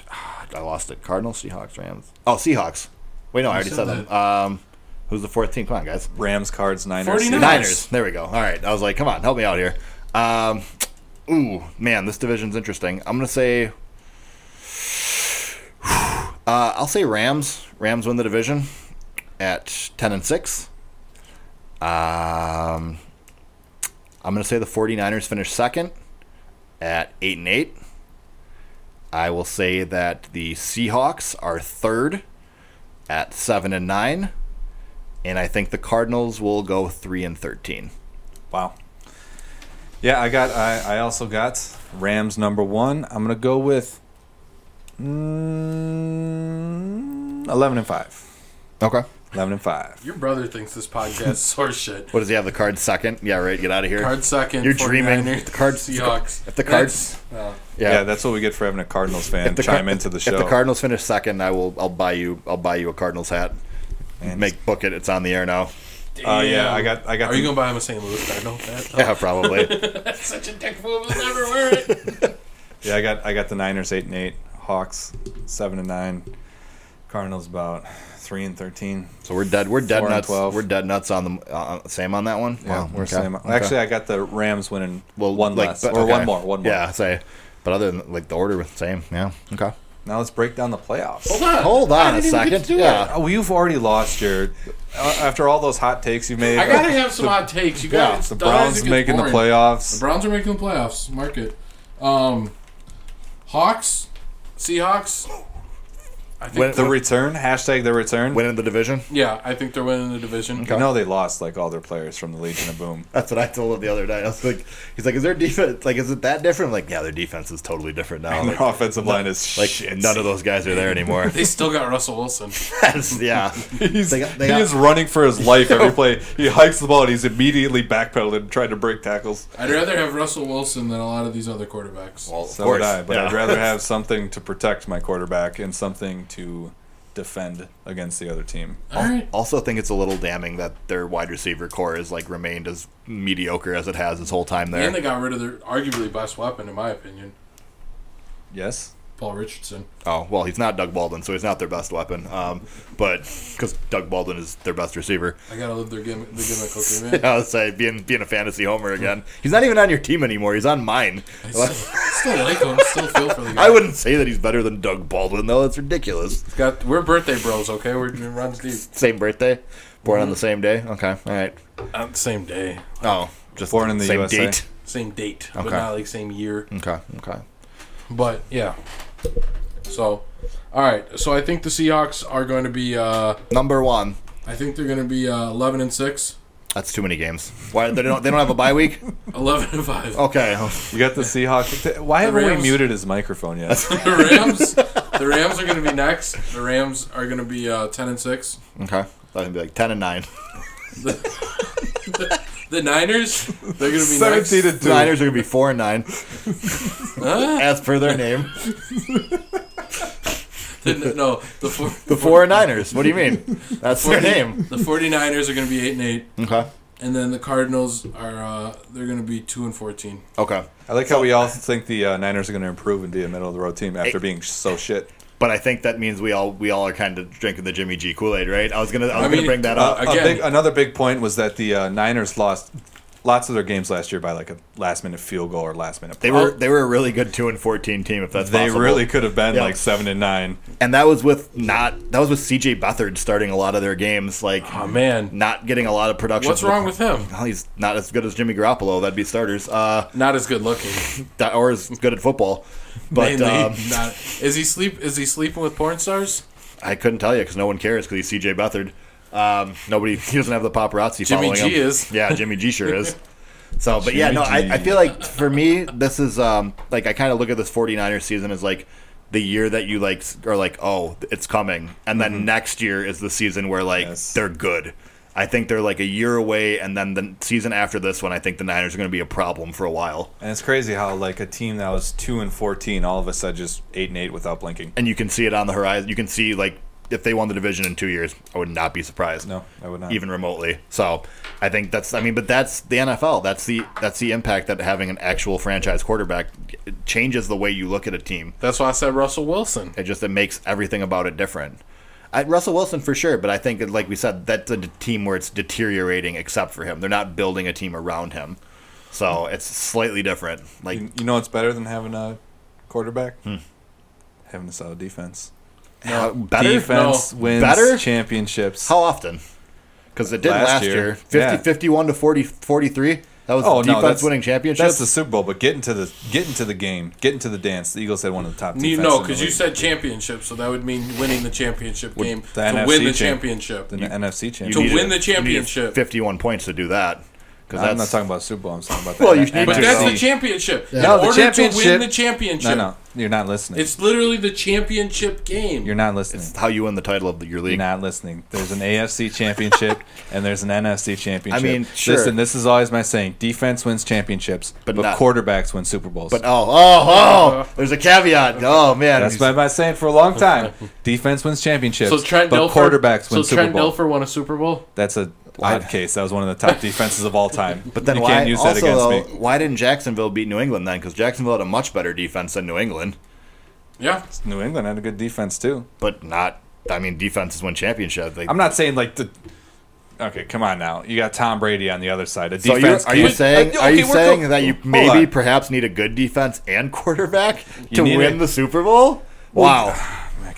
I lost it. Cardinals, Seahawks, Rams. Oh, Seahawks. Wait, no, I already said them. Who's the 4th team? Come on, guys. Rams, Cards, Niners. 49ers. Niners. There we go. All right. I was like, come on, help me out here. Ooh, man, this division's interesting. I'm going to say... I'll say Rams. Rams win the division at 10-6. I'm going to say the 49ers finish second at 8-8. I will say that the Seahawks are third at 7-9, and I think the Cardinals will go 3-13. Wow. Yeah, I also got Rams number 1. I'm gonna go with 11-5. Okay. 11-5. Your brother thinks this podcast is horse shit. What does he have? The Cards second? Yeah, right. Get out of here. Cards second. You're dreaming. The Cards Seahawks. If the Cards, yeah, that's what we get for having a Cardinals fan chime into the show. If the Cardinals finish second, I'll buy you a Cardinals hat. Book it. It's on the air now. Yeah, I got. Are you gonna buy him a St. Louis Cardinal hat? Yeah, probably. That's such a dick move. I'll never wear it. Yeah, I got the Niners 8-8, Hawks 7-9. Cardinals about 3-13. So we're dead. We're dead 4 and nuts. 12. We're dead nuts on the same on that one. Yeah, Wow, we're okay. same. Okay. Actually, I got the Rams winning one like, less but- or okay. one more. Yeah, say. But other than like the order was the same. Yeah. Okay. Now let's break down the playoffs. Hold I on a didn't even get second. to do Yeah. Oh, you've already lost your. After all those hot takes you made. I gotta have some hot takes. You Yeah, guys, the Browns making the playoffs. The Browns are making the playoffs. Mark it. Hawks, Seahawks. I think The return, hashtag the return. Winning the division. yeah, I think they're winning the division. You know they lost like all their players from the Legion of Boom. That's what I told him the other night. I was like, he's like, is their defense like, is it that different? I'm like, yeah, their defense is totally different now. And Like, their offensive line is like shit. none of those guys are there anymore. They still got Russell Wilson. Yeah. He's, They he is running for his life every play. He hikes the ball and he's immediately backpedaling and trying to break tackles. I'd rather have Russell Wilson than a lot of these other quarterbacks. Well, of So course. would I, but yeah. I'd rather have something to protect my quarterback and something to defend against the other team. All right. Also think it's a little damning that their wide receiver core has like remained as mediocre as it has this whole time there. And they got rid of their arguably best weapon, in my opinion, Yes? Paul Richardson. Oh, well, he's not Doug Baldwin, so he's not their best weapon. But because Doug Baldwin is their best receiver. I gotta live their gimmick, the gimmick okay, man. I would say being a fantasy homer again. He's not even on your team anymore. He's on mine. I still like him. Still feel for the guy. I wouldn't say that he's better than Doug Baldwin, though. That's ridiculous. We're birthday bros, okay? We're runs deep. Same birthday, born on the same day. Okay, all right. On the same day, Oh, just Born in the same USA. date. same date, Okay. but not like same year. Okay, okay. But yeah. So, all right. So I think the Seahawks are going to be. Number one. I think they're going to be 11-6. That's too many games. Why they don't have a bye week? 11-5. Okay. You got the Seahawks. Why haven't we Rams. muted his microphone yet? The Rams are going to be next. The Rams are going to be 10-6. Okay. That's gonna be like 10-9. The Niners, they're going to be 17 next. The Niners are gonna be 4-9, Huh? as per their name. No, the The 4-9ers. What do you mean? That's their name. The 49ers are going to be 8-8, Okay. and then the Cardinals are they're going to be 2-14. Okay. I like how we all think the Niners are going to improve and be a middle of the road team after being so shit. But I think that means we all are kind of drinking the Jimmy G Kool-Aid, right? I was gonna mean, bring that up. Again. Another big point was that the Niners lost lots of their games last year by like a last-minute field goal or last-minute. They were a really good 2-14 team, if that's They possible. really could have been Yeah. like 7-9. And that was with C.J. Beathard starting a lot of their games, like Oh man, not getting a lot of production. what's wrong with him? Well, he's not as good as Jimmy Garoppolo. That'd be starters. Not as good looking. Or as good at football. But Mainly, not. Is he sleeping with porn stars? I couldn't tell you because no one cares because he's C.J. Beathard. He doesn't have the paparazzi Jimmy following G him. is. Yeah, Jimmy G sure is. So, but yeah, Jimmy no, G. I feel like for me, this is like I kind of look at this 49ers season as like the year that you like are like, oh, it's coming, and then next year is the season where like Yes. they're good. I think they're like a year away, and then the season after this one, I think the Niners are going to be a problem for a while. And it's crazy how like a team that was 2-14 all of a sudden just 8-8 without blinking. And you can see it on the horizon. You can see like if they won the division in 2 years, I would not be surprised. No, I would not. Even remotely. So I think but that's the NFL. That's the impact that having an actual franchise quarterback changes the way you look at a team. That's why I said Russell Wilson. It makes everything about it different. Russell Wilson for sure, but I think like we said, that's a team where it's deteriorating except for him. They're not building a team around him. So it's slightly different. Like You know what's better than having a quarterback? Having a solid defense. better? Defense No. wins Better? championships. How often? Because it did last year. 50, Yeah. 51 to 43. That was Oh, the no, defense that's- winning championships. That's the Super Bowl, but get into the game, get into the dance. The Eagles had one of the top defenses. No, in the because you league. said championship, so that would mean winning the championship game the to NFC win the champ- championship. the NFC You championship. to needed- win the you needed championship. 51 points to do that. Because I'm not talking about Super Bowl. I'm talking about Well, the you need But to that's know. the championship. No, In the order to championship- win the championship. No, you're not listening. It's literally the championship game. You're not listening. It's how you win the title of your You're league. not listening. There's an AFC championship and there's an NFC championship. I mean, sure. Listen, this is always my saying. Defense wins championships, But but not- quarterbacks win Super Bowls. But there's a caveat. Oh man, That's been my saying for a long time. Defense wins championships, So Trent but Dilfer, quarterbacks win so Super Trent Bowl. Dilfer won a Super Bowl. That's a odd case. That was one of the top defenses of all time. But then you why? can't use that Also, against though, me. why didn't Jacksonville beat New England then? Because Jacksonville had a much better defense than New England, Yeah. New England had a good defense too. but not I mean, defenses win championships. Like, I'm not saying like the. Okay, come on now. You got Tom Brady on the other side. A so defense. are you saying that you maybe on. perhaps need a good defense and quarterback to need win the Super Bowl? Wow,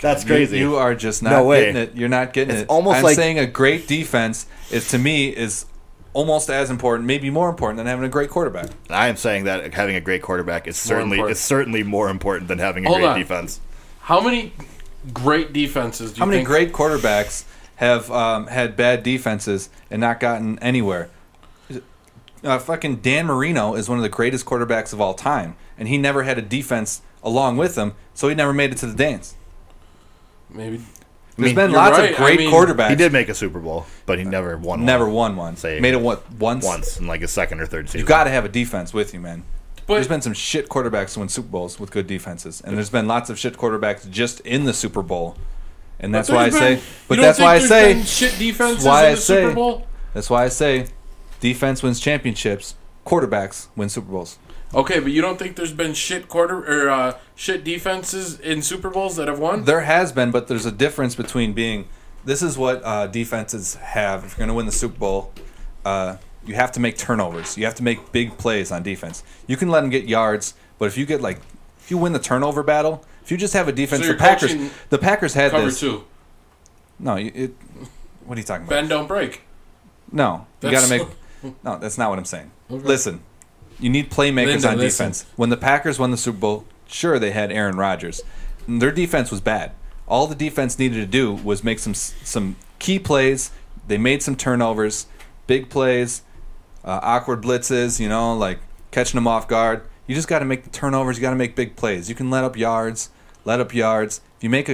that's crazy. You are just not getting it. You're not getting it. Almost I'm saying a great defense is to me is almost as important, maybe more important than having a great quarterback. I am saying that having a great quarterback is certainly more important than having a great defense. How many great defenses do you How many think? great quarterbacks have had bad defenses and not gotten anywhere? Fucking Dan Marino is one of the greatest quarterbacks of all time, and he never had a defense along with him, so he never made it to the dance. Maybe. There's been lots of great quarterbacks. He did make a Super Bowl, but he never won one. Never won one. Made it once? Once in like his second or third season. You got to have a defense with you, man. But there's been some shit quarterbacks win Super Bowls with good defenses, and there's been lots of shit quarterbacks just in the Super Bowl, and that's why I say. But that's why I say. Shit defenses in the Super Bowl. That's why I say, defense wins championships. Quarterbacks win Super Bowls. Okay, but you don't think there's been shit shit defenses in Super Bowls that have won? There has been, but there's a difference between being. This is what defenses have. If you're going to win the Super Bowl, you have to make turnovers. You have to make big plays on defense. You can let them get yards, but if you get if you win the turnover battle, if you just have a defense, so the Packers had cover this. Two. No, what are you talking about? Bend don't break. No, you got to make. No, that's not what I'm saying. Okay. Listen, you need playmakers on defense. When the Packers won the Super Bowl, sure they had Aaron Rodgers. And their defense was bad. All the defense needed to do was make some key plays. They made some turnovers, big plays, awkward blitzes. Like catching them off guard. You just got to make the turnovers. You got to make big plays. You can let up yards. If you make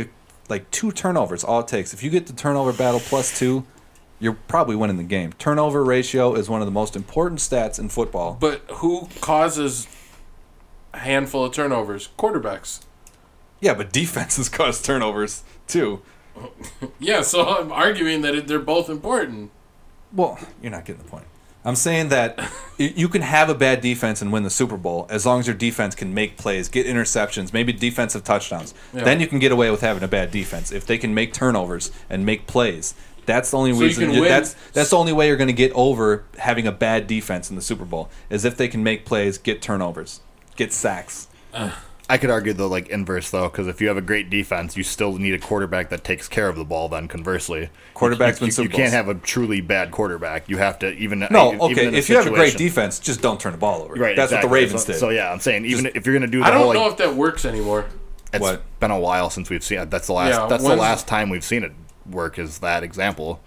2 turnovers, all it takes. If you get the turnover battle +2. You're probably winning the game. Turnover ratio is one of the most important stats in football. But who causes a handful of turnovers? Quarterbacks. Yeah, but defenses cause turnovers too. Yeah, so I'm arguing that they're both important. Well, you're not getting the point. I'm saying that you can have a bad defense and win the Super Bowl as long as your defense can make plays, get interceptions, maybe defensive touchdowns. Yeah. Then you can get away with having a bad defense if they can make turnovers and make plays. That's the only reason. That's the only way you're going to get over having a bad defense in the Super Bowl is if they can make plays, get turnovers, get sacks. I could argue the inverse though, because if you have a great defense, you still need a quarterback that takes care of the ball. Then conversely, quarterbacks win Super Bowls. You can't have a truly bad quarterback. You have to even if you have a great defense, just don't turn the ball over. Right, that's exactly what the Ravens did. So yeah, I'm saying if you're going to do, I don't know if that works anymore. It's been a while since we've seen it. That's the last. That's the last time we've seen it work. Is that example?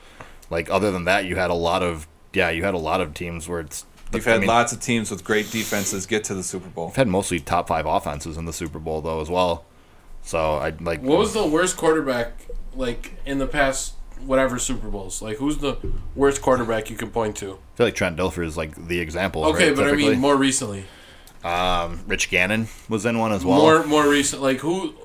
Other than that, you had a lot of teams where it's. You've had lots of teams with great defenses get to the Super Bowl. You've had mostly top 5 offenses in the Super Bowl though as well. So I'd like. What was the worst quarterback in the past whatever Super Bowls? Who's the worst quarterback you can point to? I feel like Trent Dilfer is the example. Okay, right, but typically. I mean more recently. Rich Gannon was in one as well. More recent, who?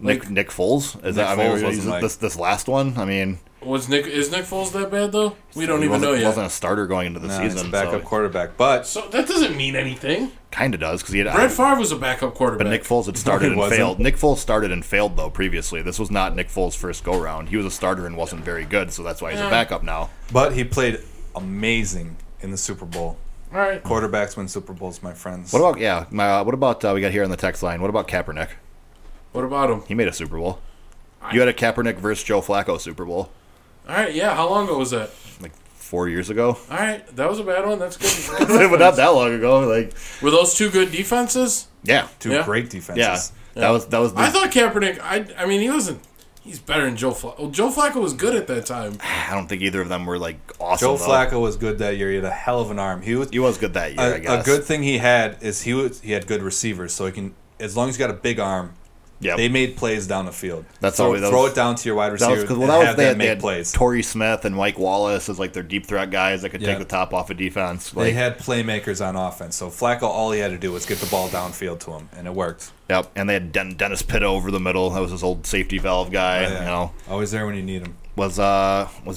Nick Foles is that? This last one. I mean. Is Nick Foles that bad though? We don't even know yet. He wasn't a starter going into the season. He's a backup quarterback, but so that doesn't mean anything. Kind of does because Brett Favre was a backup quarterback, but Nick Foles had started and failed. Nick Foles started and failed though previously. This was not Nick Foles' first go round. He was a starter and wasn't very good, so that's why he's a backup now. But he played amazing in the Super Bowl. All right, quarterbacks win Super Bowls, my friends. What about we got here on the text line? What about Kaepernick? What about him? He made a Super Bowl. You had a Kaepernick versus Joe Flacco Super Bowl. All right, yeah. How long ago was that? 4 years ago. All right, that was a bad one. That's good. But not that long ago. Were those 2 good defenses? Yeah, 2 great defenses. Yeah, that was. I thought Kaepernick. I mean, he wasn't. He's better than Joe Flacco. Well, Joe Flacco was good at that time. I don't think either of them were awesome. Joe Flacco was good that year. He had a hell of an arm. He was good that year. I guess a good thing he had is he had good receivers, so he can as long as you got a big arm. Yep. They made plays down the field. Throw it down to your wide receiver they had plays. Torrey Smith and Mike Wallace as their deep threat guys that could take the top off of defense. They had playmakers on offense. So Flacco, all he had to do was get the ball downfield to him, and it worked. Yep, and they had Dennis Pitta over the middle. That was his old safety valve guy. Always there when you need him. Was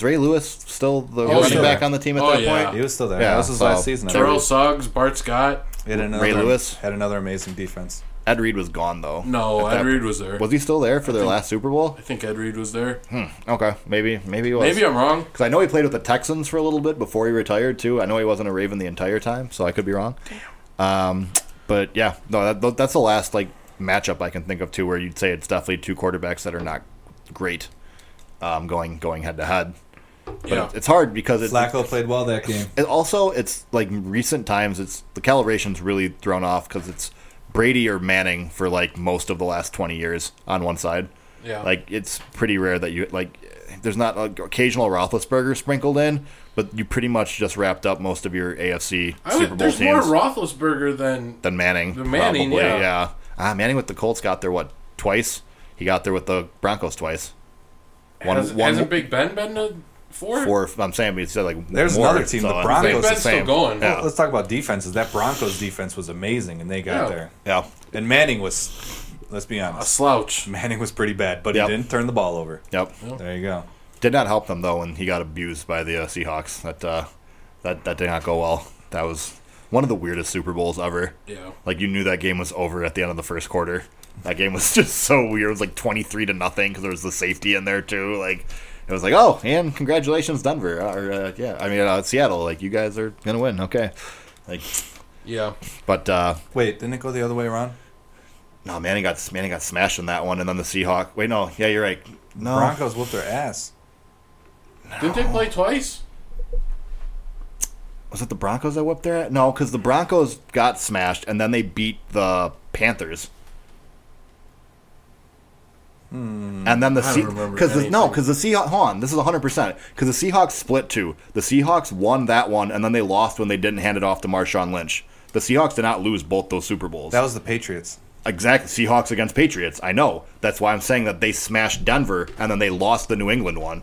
Ray Lewis still the running back on the team at that point? He was still there. Yeah, that was his last season. Terrell Suggs, Bart Scott. Ray Lewis had another amazing defense. Ed Reed was gone though. No, Ed Reed was there. Was he still there for their last Super Bowl? I think Ed Reed was there. Okay, maybe he was. Maybe I'm wrong. Because I know he played with the Texans for a little bit before he retired too. I know he wasn't a Raven the entire time, so I could be wrong. Damn. But yeah, no, that's the last like matchup I can think of too, where you'd say it's definitely two quarterbacks that are not great, going head to head. But it's hard because Flacco played well that game. It's like recent times. It's the calibration's really thrown off because it's Brady or Manning for like most of the last 20 years on one side. Yeah, like it's pretty rare that you like. There's not like occasional Roethlisberger sprinkled in, but you pretty much just wrapped up most of your AFC Super Bowl there's teams. There's more Roethlisberger than Manning. Manning, probably, yeah. Manning with the Colts got there twice. He got there with the Broncos twice. Hasn't Big Ben been to four? I'm saying, but he said like there's more, another team, so the Broncos. Big Ben's still going. Yeah. Well, let's talk about defenses. That Broncos defense was amazing, and they got there. Yeah, and Manning was, let's be honest, a slouch. Manning was pretty bad, but he didn't turn the ball over. Yep. There you go. Did not help them though when he got abused by the Seahawks. That did not go well. That was one of the weirdest Super Bowls ever. Yeah. Like you knew that game was over at the end of the first quarter. That game was just so weird. It was like 23-0 because there was the safety in there too. Like it was like, oh, and congratulations, Denver. Seattle. Like you guys are gonna win. Okay. Like. Yeah. But wait, didn't it go the other way around? No, Manning got smashed in that one, and then the Seahawks. Wait, no. Yeah, you're right. No. Broncos whooped their ass. No. Didn't they play twice? Was it the Broncos that whooped their ass? No, because the Broncos got smashed, and then they beat the Panthers. And then the because the Seahawks. Hold on, this is 100% because the Seahawks split too. The Seahawks won that one, and then they lost when they didn't hand it off to Marshawn Lynch. The Seahawks did not lose both those Super Bowls. That was the Patriots. Exactly, Seahawks against Patriots. I know. That's why I'm saying that they smashed Denver, and then they lost the New England one.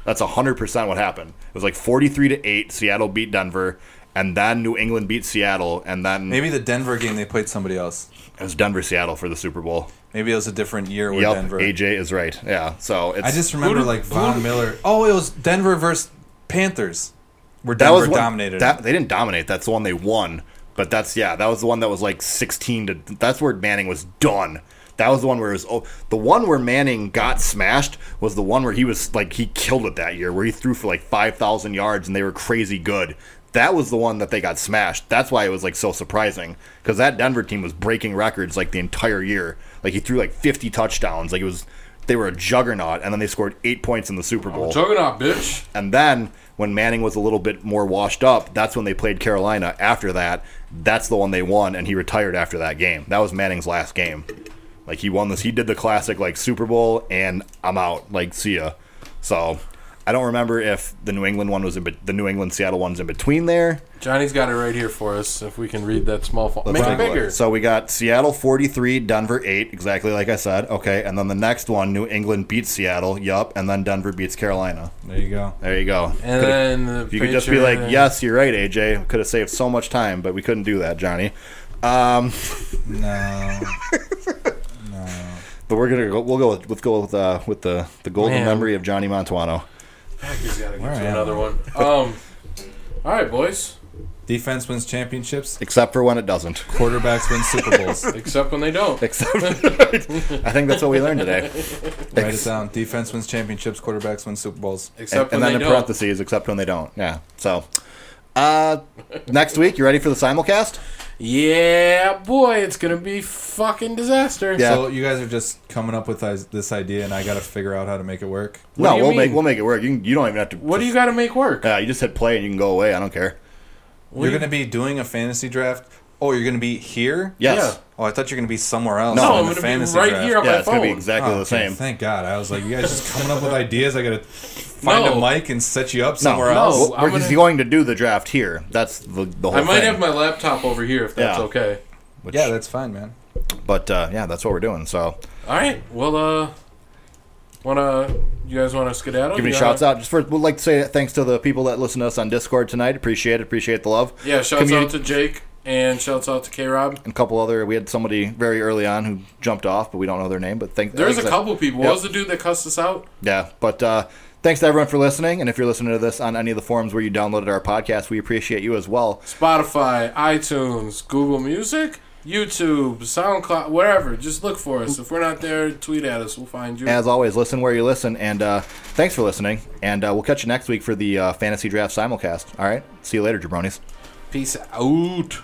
That's 100% what happened. It was like 43-8. Seattle beat Denver, and then New England beat Seattle, and then maybe the Denver game they played somebody else. It was Denver-Seattle for the Super Bowl. Maybe it was a different year with Denver. AJ is right. Yeah, so it's... I just remember Von Miller. Oh, it was Denver versus Panthers, where Denver dominated. They didn't dominate. That's the one they won. But that was the one that was like 16-. That's where Manning was done. That was the one where it was. The one where Manning got smashed was the one where he was like he killed it that year, where he threw for like 5,000 yards and they were crazy good. That was the one that they got smashed. That's why it was like so surprising because that Denver team was breaking records like the entire year. Like he threw like 50 touchdowns. Like they were a juggernaut, and then they scored 8 points in the Super Bowl. Juggernaut, bitch. And then when Manning was a little bit more washed up, that's when they played Carolina. After that, that's the one they won, and he retired after that game. That was Manning's last game. Like he won this. He did the classic like Super Bowl, and I'm out. Like see ya. So I don't remember if the New England one was the New England Seattle one's in between there. Johnny's got it right here for us. If we can read that small font, make it bigger. So we got Seattle 43, Denver 8, exactly like I said. Okay, and then the next one, New England beats Seattle. Yup, and then Denver beats Carolina. There you go. There you go. And then you could just be like, yes, you're right, AJ. Could have saved so much time, but we couldn't do that, Johnny. No. But let's go with the golden memory of Johnny Montuano. Packers gotta get to another one. All right, boys. Defense wins championships, except for when it doesn't. Quarterbacks win Super Bowls, except when they don't. I think that's what we learned today. Write it down. Defense wins championships. Quarterbacks win Super Bowls, except when they don't. And then in don't. parentheses, except when they don't. Yeah. So next week, you ready for the simulcast? Yeah, boy, it's gonna be fucking disaster. Yeah. So you guys are just coming up with this idea, and I got to figure out how to make it work. No, we'll make it work. You don't even have to. What do you got to make work? You just hit play and you can go away. I don't care. You're going to be doing a fantasy draft. Oh, you're going to be here? Yes. Yeah. Oh, I thought you were going to be somewhere else. No, I'm going to be right here on my phone. It's going to be exactly the same. Thank God. I was like, you guys just coming up with ideas. I got to find a mic and set you up somewhere else. We're going to do the draft here. That's the whole thing. I might have my laptop over here if that's okay. Yeah, that's fine, man. But that's what we're doing. So, all right. Well, you guys want to skedaddle? Give me shouts out. We'd like to say thanks to the people that listen to us on Discord tonight. Appreciate the love. Yeah, shouts out to Jake and shouts out to K-Rob. And a couple other. We had somebody very early on who jumped off, but we don't know their name. But there's a couple people. What was the dude that cussed us out? Yeah, but thanks to everyone for listening. And if you're listening to this on any of the forums where you downloaded our podcast, we appreciate you as well. Spotify, iTunes, Google Music, YouTube, SoundCloud, wherever. Just look for us. If we're not there, tweet at us. We'll find you. As always, listen where you listen, and thanks for listening. And we'll catch you next week for the Fantasy Draft Simulcast. All right? See you later, Jabronis. Peace out.